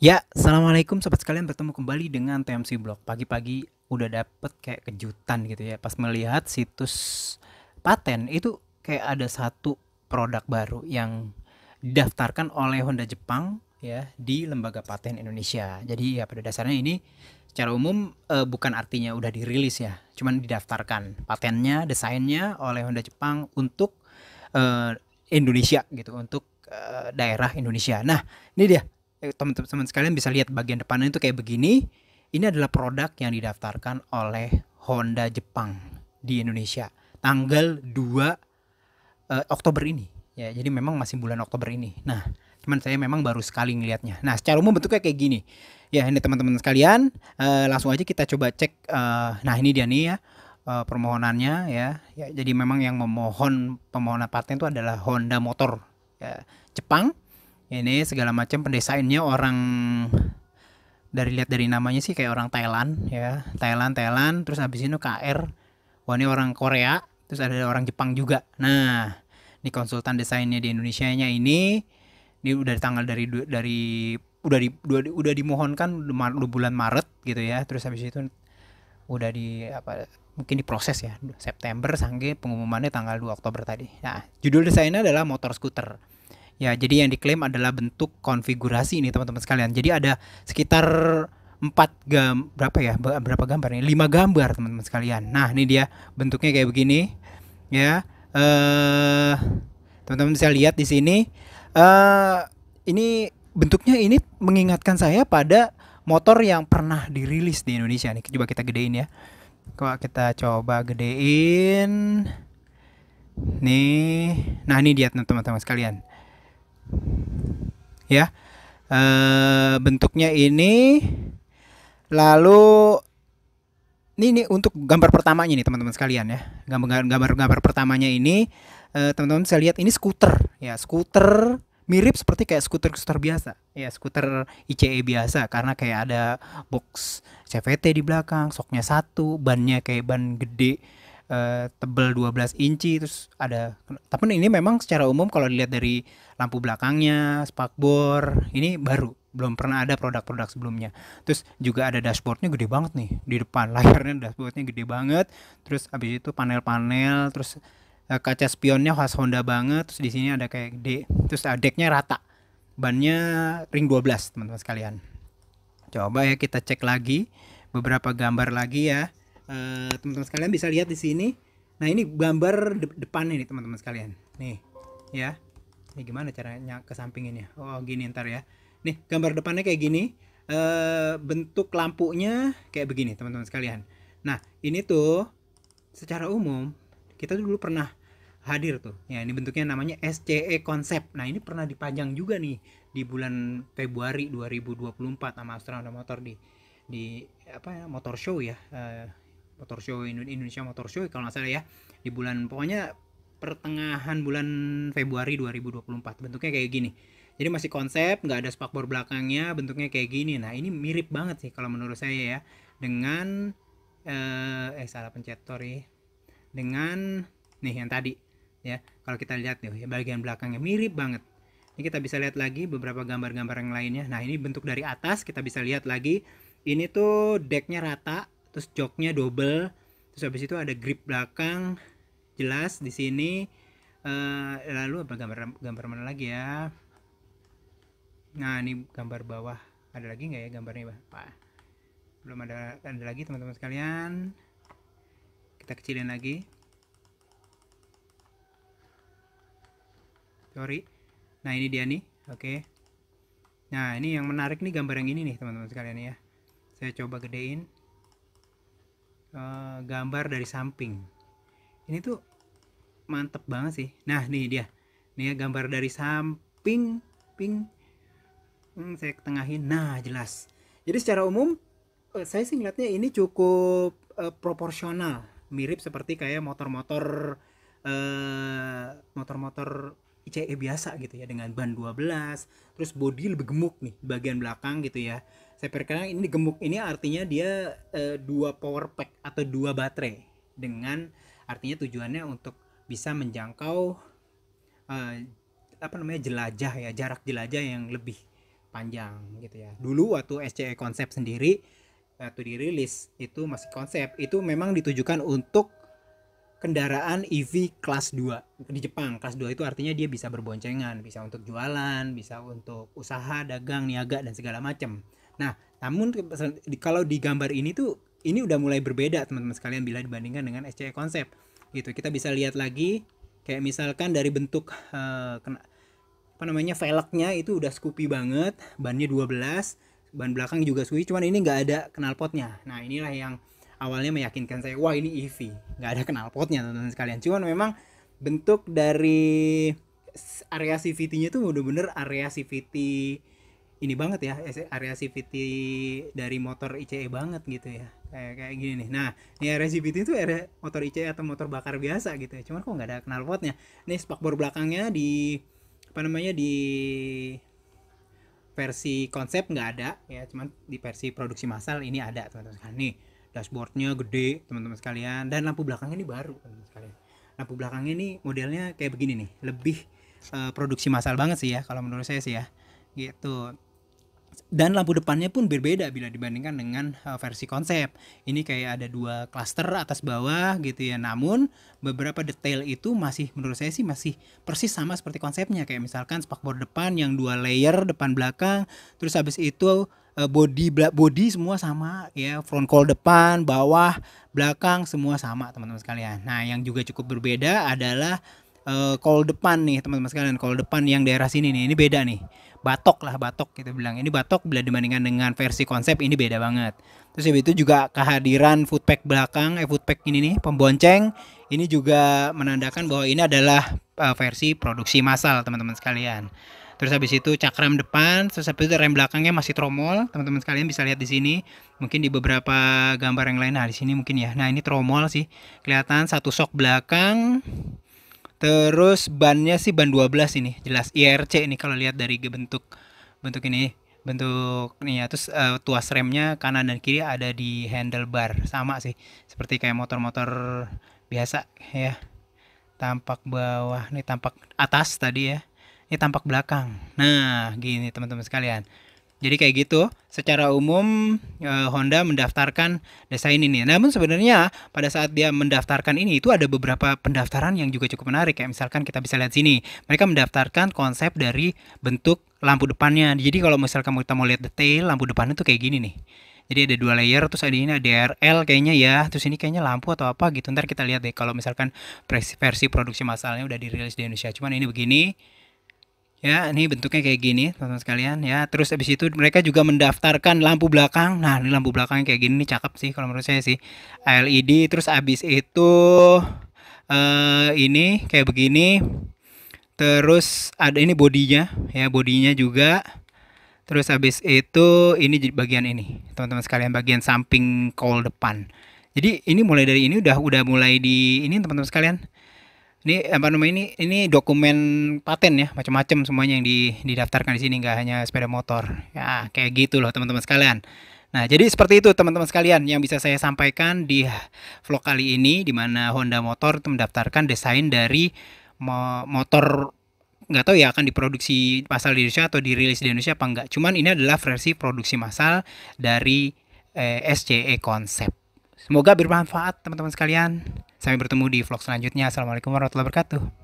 Ya, assalamualaikum sobat sekalian, bertemu kembali dengan TMC Blog. Pagi-pagi udah dapet kayak kejutan gitu ya, pas melihat situs paten itu kayak ada satu produk baru yang didaftarkan oleh Honda Jepang ya di Lembaga Paten Indonesia. Jadi ya pada dasarnya ini secara umum bukan artinya udah dirilis ya, cuman didaftarkan patennya, desainnya oleh Honda Jepang untuk eh, Indonesia gitu, untuk daerah Indonesia. Nah, ini dia teman-teman sekalian bisa lihat bagian depannya itu kayak begini. Ini adalah produk yang didaftarkan oleh Honda Jepang di Indonesia tanggal 2 Oktober ini. Ya, jadi memang masih bulan Oktober ini. Nah, cuman saya memang baru sekali ngelihatnya. Nah, secara umum bentuknya kayak gini. Ya, ini teman-teman sekalian, langsung aja kita coba cek. Nah, ini dia nih ya, permohonannya ya. Ya. Jadi memang yang memohon pemohonan paten itu adalah Honda Motor ya, Jepang. Ini segala macam pendesainnya orang, dari lihat dari namanya sih kayak orang Thailand ya, Thailand terus habis itu KR. Wah, ini orang Korea, terus ada orang Jepang juga. Nah, ini konsultan desainnya di Indonesia nya ini udah tanggal dari udah dimohonkan bulan Maret gitu ya. Terus habis itu udah di apa, mungkin diproses ya September sampai pengumumannya tanggal 2 Oktober tadi. Nah, judul desainnya adalah motor skuter. Ya, jadi yang diklaim adalah bentuk konfigurasi ini teman-teman sekalian. Jadi ada sekitar 4 berapa ya? Berapa gambar nih? 5 gambar teman-teman sekalian. Nah, ini dia bentuknya kayak begini ya. Eh Teman-teman bisa lihat di sini. Eh ini bentuknya ini mengingatkan saya pada motor yang pernah dirilis di Indonesia nih. Coba kita gedein ya. Coba kita coba gedein. Nih. Nah, ini dia teman-teman sekalian. Ya. Bentuknya ini, lalu ini untuk gambar pertamanya nih teman-teman sekalian ya, gambar pertamanya ini, teman-teman bisa lihat ini skuter ya, skuter mirip seperti kayak skuter-skuter biasa ya, skuter ICE biasa, karena kayak ada box CVT di belakang, soknya satu, bannya kayak ban gede, tebel 12 inci, terus ada, tapi ini memang secara umum kalau dilihat dari lampu belakangnya, spakbor, ini baru, belum pernah ada produk-produk sebelumnya. Terus juga ada dashboardnya gede banget nih di depan, layarnya dashboardnya gede banget. Terus habis itu panel-panel, terus kaca spionnya khas Honda banget. Terus di sini ada kayak gede. Terus decknya rata, bannya ring 12 teman-teman sekalian. Coba ya kita cek lagi beberapa gambar lagi ya. Teman-teman sekalian bisa lihat di sini. Nah, ini gambar depannya nih teman-teman sekalian. Nih ya. Ini gimana caranya kesampinginnya? Oh, gini ntar ya. Nih, gambar depannya kayak gini. Bentuk lampunya kayak begini, teman-teman sekalian. Nah, ini tuh secara umum kita dulu pernah hadir tuh. Ya, ini bentuknya namanya SCE Concept. Nah, ini pernah dipajang juga nih di bulan Februari 2024 sama Australia Motor di apa ya, motor show ya. Motor show Indonesia Motor Show kalau nggak salah ya. Di bulan, pokoknya pertengahan bulan Februari 2024. Bentuknya kayak gini. Jadi masih konsep, nggak ada spakbor belakangnya, bentuknya kayak gini. Nah, ini mirip banget sih kalau menurut saya ya, dengan salah pencet, sorry, dengan nih yang tadi ya. Kalau kita lihat nih bagian belakangnya mirip banget. Ini kita bisa lihat lagi beberapa gambar-gambar yang lainnya. Nah, ini bentuk dari atas kita bisa lihat lagi. Ini tuh decknya rata, terus joknya double, terus habis itu ada grip belakang jelas di sini. Lalu apa gambar gambar mana lagi ya? Nah, ini gambar bawah, ada lagi nggak ya gambarnya, Pak? Belum ada lagi teman-teman sekalian. Kita kecilin lagi. Sorry. Nah, ini dia nih. Oke. Nah, ini yang menarik nih, gambar yang ini nih teman-teman sekalian ya. Saya coba gedein. Gambar dari samping. Ini tuh mantep banget sih. Nah, nih dia. Nih ya, gambar dari samping. Ping. Saya ketengahin. Nah, jelas. Jadi secara umum saya sih ngeliatnya ini cukup proporsional, mirip seperti kayak motor-motor motor-motor ICE biasa gitu ya, dengan ban 12, terus bodi lebih gemuk nih bagian belakang gitu ya. Saya perkirakan ini gemuk ini artinya dia dua power pack atau dua baterai, dengan artinya tujuannya untuk bisa menjangkau eh, apa namanya, jelajah ya, jarak jelajah yang lebih panjang gitu ya. Dulu waktu SCE konsep sendiri waktu dirilis itu masih konsep, itu memang ditujukan untuk kendaraan EV kelas 2 di Jepang. Kelas 2 itu artinya dia bisa berboncengan, bisa untuk jualan, bisa untuk usaha, dagang, niaga dan segala macam. Nah, namun kalau di gambar ini tuh ini udah mulai berbeda teman-teman sekalian bila dibandingkan dengan SCE konsep. Gitu. Kita bisa lihat lagi kayak misalkan dari bentuk velgnya itu udah Scoopy banget, bannya 12, ban belakang juga Scoopy, cuman ini nggak ada knalpotnya. Nah, inilah yang awalnya meyakinkan saya, wah ini EV, nggak ada knalpotnya teman-teman sekalian. Cuman memang bentuk dari area CVT-nya tuh bener-bener area CVT ini banget ya, area CVT dari motor ICE banget gitu ya, kayak gini nih. Nah, ini area CVT itu area motor ICE atau motor bakar biasa gitu ya, cuman kok nggak ada knalpotnya. Nih spakbor belakangnya di di versi konsep nggak ada ya, cuman di versi produksi massal ini ada teman-teman sekalian. Nih dashboardnya gede teman-teman sekalian, dan lampu belakangnya ini baru teman-teman sekalian. Lampu belakangnya ini modelnya kayak begini nih, lebih produksi massal banget sih ya kalau menurut saya sih ya gitu. Dan lampu depannya pun berbeda bila dibandingkan dengan versi konsep. Ini kayak ada dua klaster atas bawah gitu ya. Namun beberapa detail itu masih menurut saya sih masih persis sama seperti konsepnya. Kayak misalkan spakbor depan yang 2 layer depan belakang. Terus habis itu body semua sama ya. Front cowl depan, bawah, belakang semua sama teman-teman sekalian. Nah, yang juga cukup berbeda adalah cowl depan nih teman-teman sekalian. Cowl depan yang daerah sini nih, ini beda nih. Batok kita bilang, ini batok bila dibandingkan dengan versi konsep ini beda banget. Terus itu juga kehadiran footpack belakang, footpack ini nih pembonceng, ini juga menandakan bahwa ini adalah versi produksi massal teman-teman sekalian. Terus habis itu cakram depan, terus habis itu rem belakangnya masih tromol, teman-teman sekalian bisa lihat di sini. Mungkin di beberapa gambar yang lain, nah di sini mungkin ya. Nah, ini tromol sih. Kelihatan satu shock belakang. Terus bannya sih ban 12 ini, jelas IRC ini kalau lihat dari bentuk ini, bentuk nih ya. Terus tuas remnya kanan dan kiri ada di handlebar, sama sih seperti kayak motor-motor biasa ya. Tampak bawah, nih tampak atas tadi ya. Ini tampak belakang. Nah, gini teman-teman sekalian. Jadi kayak gitu, secara umum Honda mendaftarkan desain ini. Namun sebenarnya pada saat dia mendaftarkan ini itu ada beberapa pendaftaran yang juga cukup menarik. Kayak misalkan kita bisa lihat sini, mereka mendaftarkan konsep dari bentuk lampu depannya. Jadi kalau misalkan kita mau lihat detail lampu depannya tuh kayak gini nih. Jadi ada 2 layer, terus ada ini ada DRL kayaknya ya, terus ini kayaknya lampu atau apa gitu. Ntar kita lihat deh kalau misalkan versi produksi massalnya udah dirilis di Indonesia. Cuman ini begini. Ya, ini bentuknya kayak gini, teman-teman sekalian ya. Terus habis itu mereka juga mendaftarkan lampu belakang. Nah, ini lampu belakangnya kayak gini nih, cakep sih kalau menurut saya sih. LED, terus habis itu ini kayak begini. Terus ada ini bodinya, ya, bodinya juga. Terus habis itu ini bagian ini, teman-teman sekalian, bagian samping cowl depan. Jadi ini mulai dari ini udah mulai di ini teman-teman sekalian. Ini apa namanya, ini dokumen paten ya, macam-macam semuanya yang didaftarkan di sini, nggak hanya sepeda motor. Ya, kayak gitu loh teman-teman sekalian. Nah, jadi seperti itu teman-teman sekalian yang bisa saya sampaikan di vlog kali ini, di mana Honda Motor itu mendaftarkan desain dari motor, nggak tahu ya akan diproduksi massal di Indonesia atau dirilis di Indonesia apa enggak. Cuman ini adalah versi produksi massal dari SCE konsep. Semoga bermanfaat teman-teman sekalian. Sampai bertemu di vlog selanjutnya. Assalamualaikum warahmatullahi wabarakatuh.